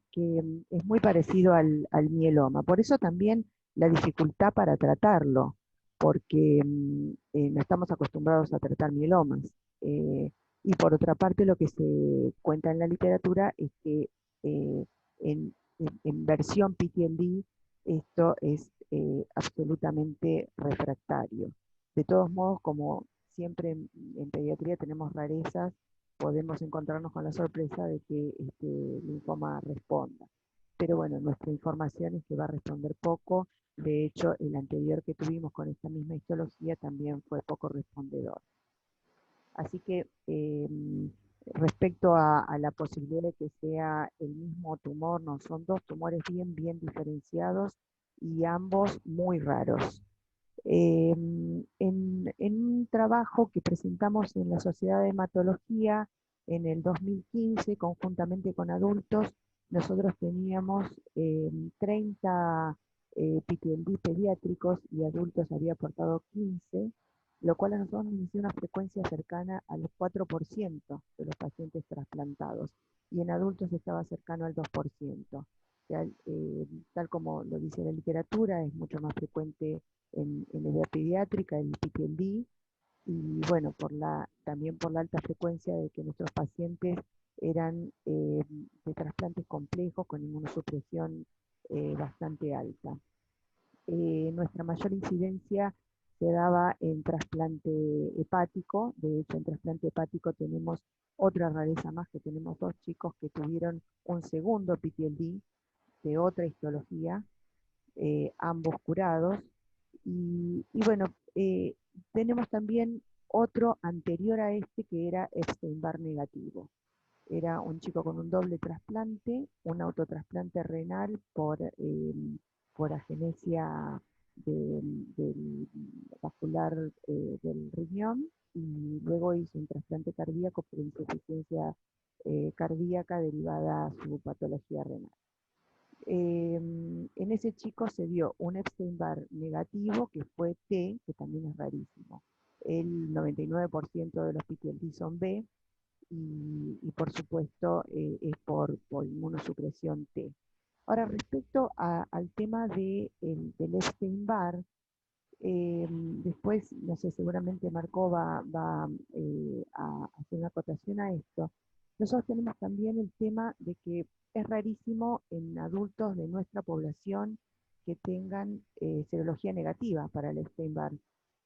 Speaker 7: es muy parecido al mieloma, por eso también la dificultad para tratarlo, porque no estamos acostumbrados a tratar mielomas. Y por otra parte, lo que se cuenta en la literatura es que en versión PTLD esto es absolutamente refractario. De todos modos, como siempre en pediatría tenemos rarezas, podemos encontrarnos con la sorpresa de que este linfoma responda. Pero bueno, nuestra información es que va a responder poco. De hecho, el anterior que tuvimos con esta misma histología también fue poco respondedor. Así que respecto a la posibilidad de que sea el mismo tumor, no, son dos tumores bien diferenciados y ambos muy raros. En un trabajo que presentamos en la Sociedad de Hematología en el 2015, conjuntamente con adultos, nosotros teníamos 30 PTLD pediátricos y adultos había aportado 15, lo cual a nosotros nos decía una frecuencia cercana al 4% de los pacientes trasplantados, y en adultos estaba cercano al 2%. Tal como lo dice la literatura, es mucho más frecuente en la edad pediátrica, el PTLD, y bueno, también por la alta frecuencia de que nuestros pacientes eran de trasplantes complejos con inmunosupresión bastante alta. Nuestra mayor incidencia se daba en trasplante hepático. De hecho, en trasplante hepático tenemos otra rareza más, que tenemos 2 chicos que tuvieron un segundo PTLD de otra histología, ambos curados. Y bueno, tenemos también otro anterior a este que era Epstein-Barr negativo. Era un chico con un doble trasplante, un autotrasplante renal por agenesia del vascular del riñón, y luego hizo un trasplante cardíaco por insuficiencia cardíaca derivada a su patología renal. En ese chico se dio un Epstein-Barr negativo, que fue T, que también es rarísimo. El 99% de los PTLD son B, y por supuesto es por inmunosupresión T. Ahora, respecto al tema del Epstein-Barr, después, no sé, seguramente Marco va a hacer una acotación a esto. Nosotros tenemos también el tema de que es rarísimo en adultos de nuestra población que tengan serología negativa para el Epstein-Barr.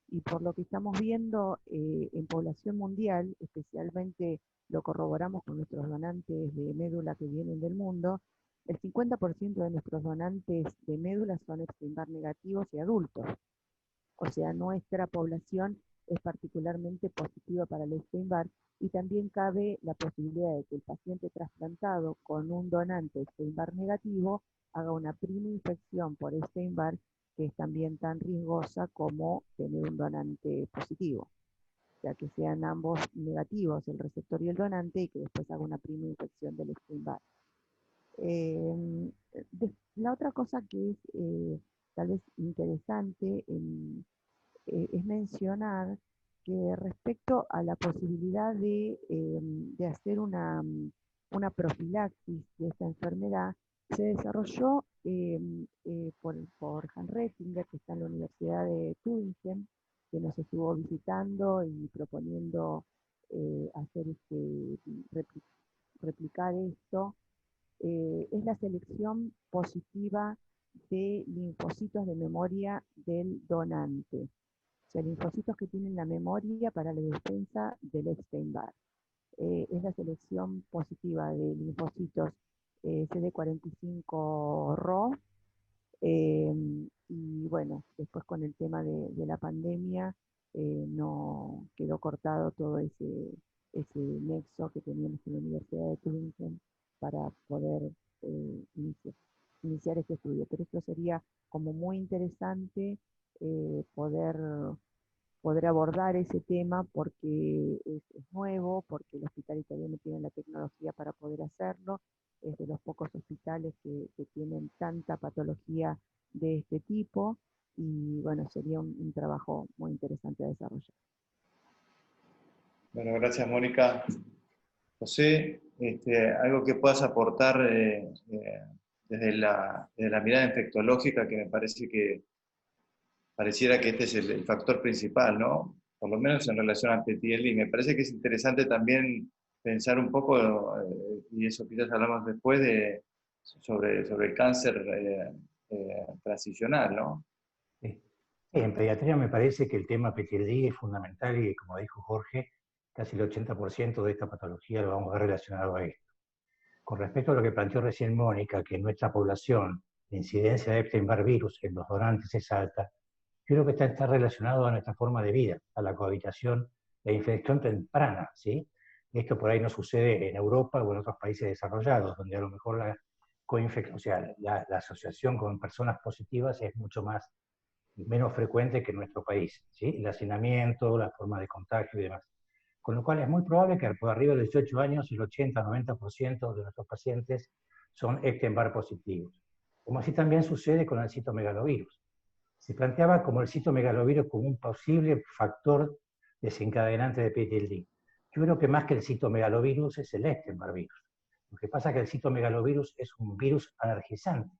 Speaker 7: Y por lo que estamos viendo en población mundial, especialmente lo corroboramos con nuestros donantes de médula que vienen del mundo, el 50% de nuestros donantes de médula son Epstein-Barr negativos y adultos. O sea, nuestra población es particularmente positiva para el Epstein-Barr, y también cabe la posibilidad de que el paciente trasplantado con un donante Epstein-Barr negativo haga una prima infección por Epstein-Barr, que es también tan riesgosa como tener un donante positivo. O sea, que sean ambos negativos, el receptor y el donante, y que después haga una prima infección del Epstein-Barr. La otra cosa que es tal vez interesante es mencionar que respecto a la posibilidad de hacer una profilaxis de esta enfermedad, se desarrolló por Hans Rettinger, que está en la Universidad de Tübingen, que nos estuvo visitando y proponiendo hacer replicar esto. Es la selección positiva de linfocitos de memoria del donante. O sea, linfocitos que tienen la memoria para la defensa del Epstein-Barr. Es la selección positiva de linfocitos CD45-RO. Y bueno, después con el tema de la pandemia, no quedó cortado todo ese nexo que teníamos en la Universidad de Tübingen para poder iniciar este estudio. Pero esto sería como muy interesante poder abordar ese tema, porque es nuevo, porque el hospital italiano tiene la tecnología para poder hacerlo, es de los pocos hospitales que tienen tanta patología de este tipo, y bueno, sería un trabajo muy interesante a desarrollar.
Speaker 2: Bueno, gracias, Mónica. José, algo que puedas aportar desde la mirada infectológica, que me parece que pareciera que este es el factor principal, ¿no? Por lo menos en relación al PTLD. Me parece que es interesante también pensar un poco, y eso quizás hablamos después, sobre el cáncer transicional, ¿no?
Speaker 8: Sí. En pediatría me parece que el tema PTLD es fundamental, y como dijo Jorge, casi el 80% de esta patología lo vamos a ver relacionado a esto. Con respecto a lo que planteó recién Mónica, que en nuestra población la incidencia de Epstein-Barr virus en los donantes es alta, yo creo que está relacionado a nuestra forma de vida, a la cohabitación, la infección temprana, ¿sí? Esto por ahí no sucede en Europa o en otros países desarrollados, donde a lo mejor la coinfección, o sea, la asociación con personas positivas es mucho menos frecuente que en nuestro país, ¿sí? El hacinamiento, la forma de contagio y demás. Con lo cual es muy probable que por arriba de 18 años el 80-90% de nuestros pacientes son Epstein-Barr positivos. Como así también sucede con el citomegalovirus. Se planteaba como el citomegalovirus como un posible factor desencadenante de PTLD. Yo creo que más que el citomegalovirus es el Epstein-Barr virus. Lo que pasa es que el citomegalovirus es un virus alergizante,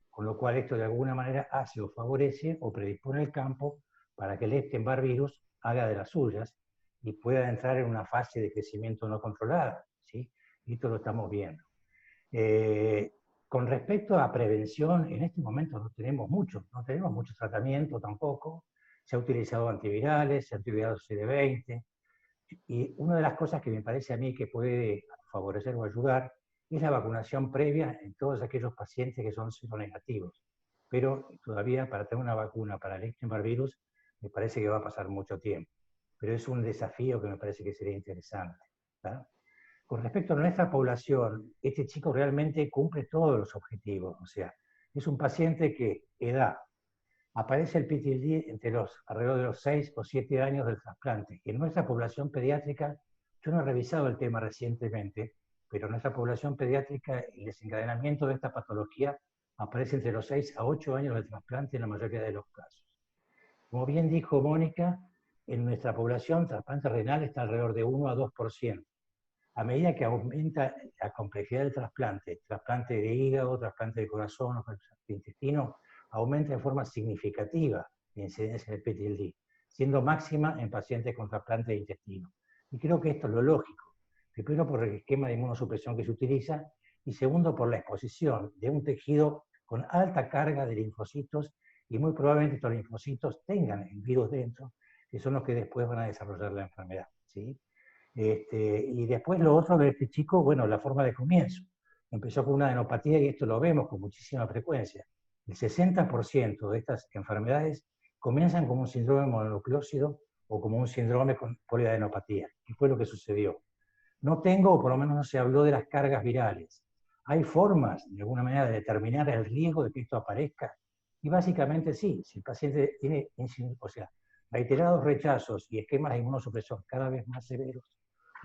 Speaker 8: con lo cual esto de alguna manera hace o favorece o predispone el campo para que el Epstein-Barr virus haga de las suyas y pueda entrar en una fase de crecimiento no controlada, ¿sí? Y esto lo estamos viendo. Con respecto a prevención, en este momento no tenemos mucho tratamiento tampoco. Se ha utilizado antivirales, se ha utilizado CD20, y una de las cosas que me parece a mí que puede favorecer o ayudar es la vacunación previa en todos aquellos pacientes que son seronegativos. Pero todavía para tener una vacuna para el Epstein-Barr virus me parece que va a pasar mucho tiempo. Pero es un desafío que me parece que sería interesante, ¿tá? Con respecto a nuestra población, este chico realmente cumple todos los objetivos. O sea, es un paciente que edad, aparece el PTLD alrededor de los 6 o 7 años del trasplante. Y en nuestra población pediátrica, yo no he revisado el tema recientemente, pero en nuestra población pediátrica el desencadenamiento de esta patología aparece entre los 6 a 8 años del trasplante en la mayoría de los casos. Como bien dijo Mónica, en nuestra población trasplante renal está alrededor de 1 a 2%. A medida que aumenta la complejidad del trasplante de hígado, trasplante de corazón o de intestino, aumenta de forma significativa la incidencia del PTLD, siendo máxima en pacientes con trasplante de intestino. Y creo que esto es lo lógico. Primero por el esquema de inmunosupresión que se utiliza, y segundo por la exposición de un tejido con alta carga de linfocitos, y muy probablemente estos linfocitos tengan el virus dentro, que son los que después van a desarrollar la enfermedad, ¿sí? Y después lo otro de este chico, bueno, la forma de comienzo. Empezó con una adenopatía y esto lo vemos con muchísima frecuencia. El 60% de estas enfermedades comienzan como un síndrome mononucleósido o como un síndrome con poliadenopatía, que fue lo que sucedió. No tengo, o por lo menos no se habló de las cargas virales. Hay formas, de alguna manera, de determinar el riesgo de que esto aparezca. Y básicamente sí, si el paciente tiene, o sea, reiterados rechazos y esquemas de inmunosupresión cada vez más severos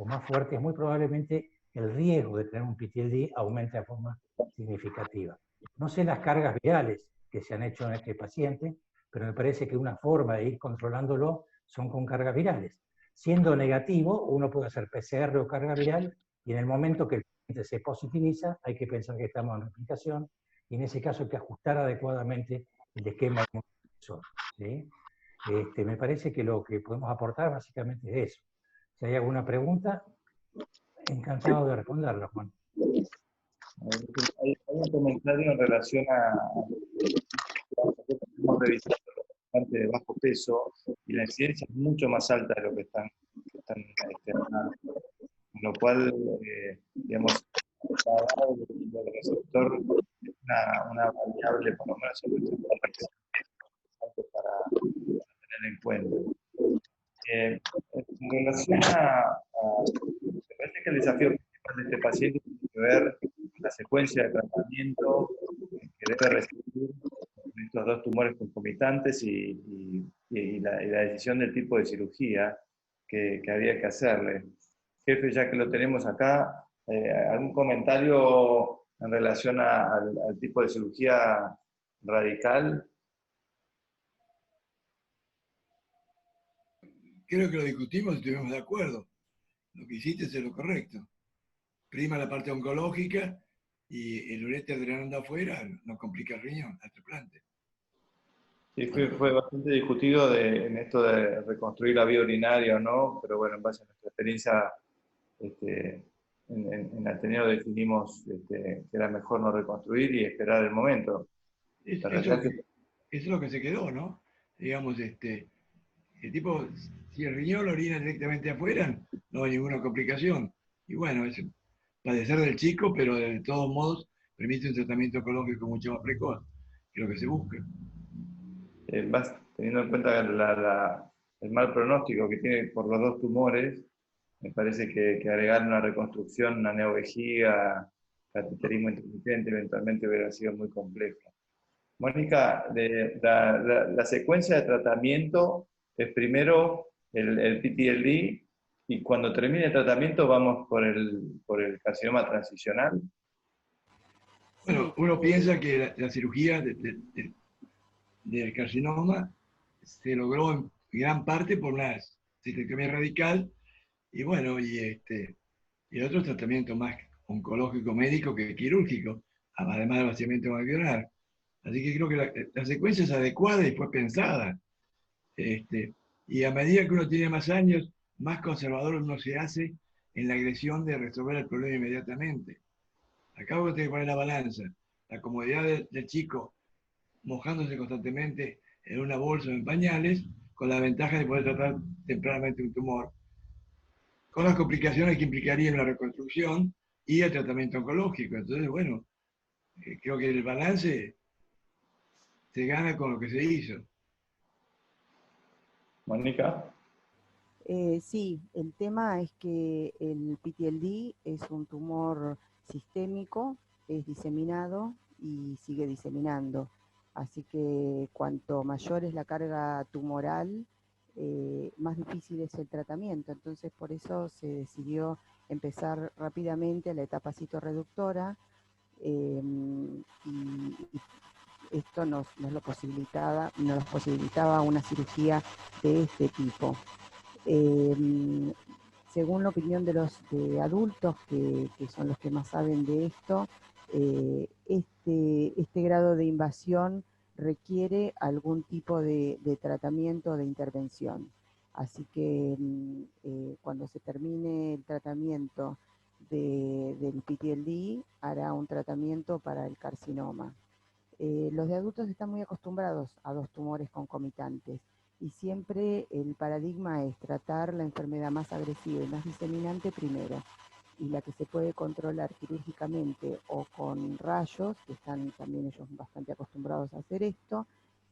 Speaker 8: o más fuertes, muy probablemente el riesgo de tener un PTLD aumente de forma significativa. No sé las cargas virales que se han hecho en este paciente, pero me parece que una forma de ir controlándolo son con cargas virales. Siendo negativo, uno puede hacer PCR o carga viral, y en el momento que el paciente se positiviza, hay que pensar que estamos en replicación, y en ese caso hay que ajustar adecuadamente el esquema inmunosupresor, ¿sí? Me parece que lo que podemos aportar básicamente es eso. Si hay alguna pregunta, encantado de responderla, Juan.
Speaker 2: Hay un comentario en relación a hemos revisado los pacientes de bajo peso y la incidencia es mucho más alta de lo que están con lo cual, digamos, el receptor es una variable, por lo menos para tener en cuenta. En relación me parece que el desafío principal de este paciente tiene que ver con la secuencia de tratamiento que debe recibir estos dos tumores concomitantes y la decisión del tipo de cirugía que había que hacerle. Jefe, ya que lo tenemos acá, ¿algún comentario en relación al tipo de cirugía radical?
Speaker 9: Creo que lo discutimos y estuvimos de acuerdo. Lo que hiciste es lo correcto. Prima la parte oncológica y el uréter drenando afuera no complica el riñón, el trasplante.
Speaker 2: Sí, fue bastante discutido en esto de reconstruir la vía urinaria o no, pero bueno, en base a nuestra experiencia en Ateneo definimos que era mejor no reconstruir y esperar el momento.
Speaker 9: Eso es lo que se quedó, ¿no? Digamos, el tipo, si el riñón lo orina directamente afuera, no hay ninguna complicación. Y bueno, es padecer del chico, pero de todos modos permite un tratamiento oncológico mucho más precoz, que es lo que se busca.
Speaker 2: Vas teniendo en cuenta el mal pronóstico que tiene por los dos tumores, me parece que agregar una reconstrucción, una neovejiga, cateterismo intermitente, eventualmente hubiera sido muy complejo. Mónica, la secuencia de tratamiento es primero el PTLD y cuando termine el tratamiento vamos por el carcinoma transicional.
Speaker 9: Bueno, uno piensa que la cirugía del carcinoma se logró en gran parte por una cistectomía radical y bueno, y otro tratamiento más oncológico médico que quirúrgico, además del vaciamiento alveolar. Así que creo que la secuencia es adecuada y fue pensada. Y a medida que uno tiene más años, más conservador uno se hace en la agresión de resolver el problema inmediatamente. Acá uno tiene que poner la balanza. La comodidad del chico mojándose constantemente en una bolsa o en pañales, con la ventaja de poder tratar tempranamente un tumor, con las complicaciones que implicaría una reconstrucción y el tratamiento oncológico. Entonces, bueno, creo que el balance se gana con lo que se hizo.
Speaker 2: Mónica.
Speaker 7: Sí, el tema es que el PTLD es un tumor sistémico, es diseminado y sigue diseminando. Así que cuanto mayor es la carga tumoral, más difícil es el tratamiento. Entonces por eso se decidió empezar rápidamente a la etapa citorreductora y esto nos lo posibilitaba una cirugía de este tipo. Según la opinión de los adultos, que son los que más saben de esto, este grado de invasión requiere algún tipo de tratamiento o de intervención. Así que cuando se termine el tratamiento del PTLD, hará un tratamiento para el carcinoma. Los de adultos están muy acostumbrados a 2 tumores concomitantes y siempre el paradigma es tratar la enfermedad más agresiva y más diseminante primero, y la que se puede controlar quirúrgicamente o con rayos, que están también ellos bastante acostumbrados a hacer esto,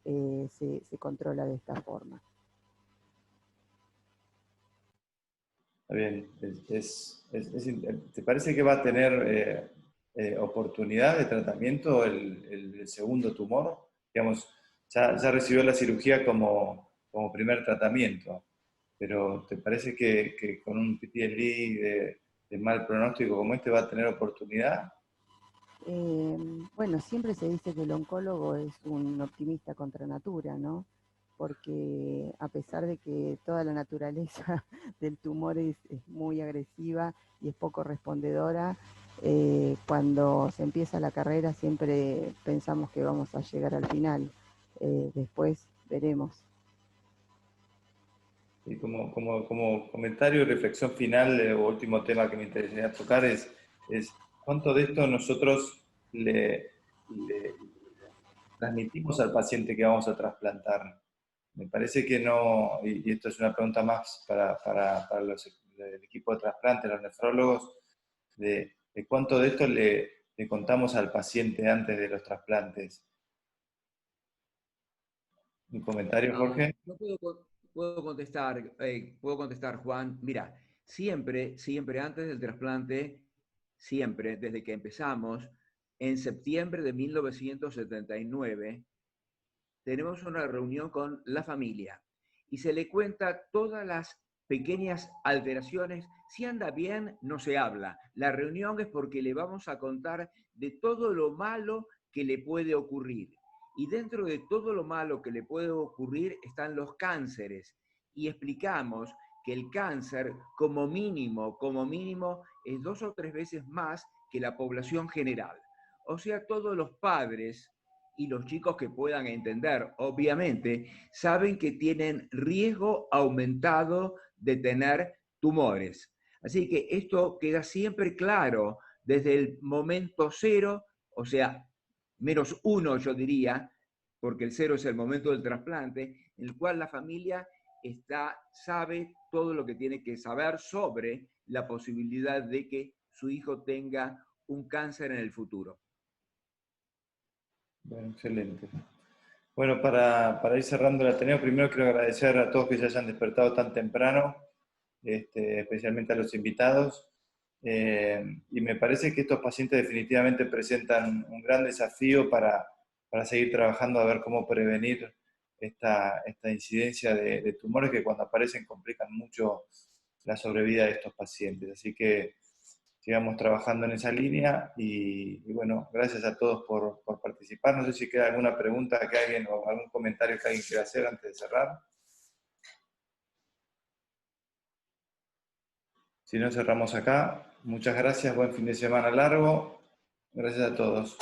Speaker 7: se controla de esta forma.
Speaker 2: Está bien. ¿Te parece que va a tener oportunidad de tratamiento el segundo tumor? Digamos, ya recibió la cirugía como primer tratamiento, pero ¿te parece que con un PTLD de mal pronóstico como este va a tener oportunidad?
Speaker 7: Bueno, siempre se dice que el oncólogo es un optimista contra natura, ¿no? Porque a pesar de que toda la naturaleza del tumor es muy agresiva y es poco respondedora, cuando se empieza la carrera siempre pensamos que vamos a llegar al final. Después veremos.
Speaker 2: Y como comentario y reflexión final, o último tema que me interesaría tocar es cuánto de esto nosotros le transmitimos al paciente que vamos a trasplantar. Me parece que no, y esto es una pregunta más para el equipo de trasplante, los nefrólogos, de cuánto de esto le contamos al paciente antes de los trasplantes. ¿Un comentario, Jorge?
Speaker 6: No puedo contestar, Juan. Mira, siempre antes del trasplante, siempre, desde que empezamos, en septiembre de 1979, tenemos una reunión con la familia y se le cuenta todas las pequeñas alteraciones. Si anda bien, no se habla. La reunión es porque le vamos a contar de todo lo malo que le puede ocurrir. Y dentro de todo lo malo que le puede ocurrir están los cánceres. Y explicamos que el cáncer, como mínimo, es 2 o 3 veces más que la población general. O sea, todos los padres y los chicos que puedan entender, obviamente, saben que tienen riesgo aumentado de tener tumores. Así que esto queda siempre claro desde el momento 0, o sea, -1 yo diría, porque el 0 es el momento del trasplante, en el cual la familia sabe todo lo que tiene que saber sobre la posibilidad de que su hijo tenga un cáncer en el futuro.
Speaker 2: Bueno, excelente. Bueno, para ir cerrando el Ateneo, primero quiero agradecer a todos que se hayan despertado tan temprano, especialmente a los invitados. Y me parece que estos pacientes definitivamente presentan un gran desafío para seguir trabajando a ver cómo prevenir esta incidencia de tumores que cuando aparecen complican mucho la sobrevida de estos pacientes. Así que sigamos trabajando en esa línea y bueno, gracias a todos por participar. No sé si queda alguna pregunta que alguien o algún comentario que alguien quiera hacer antes de cerrar. Si no, cerramos acá. Muchas gracias, buen fin de semana largo. Gracias a todos.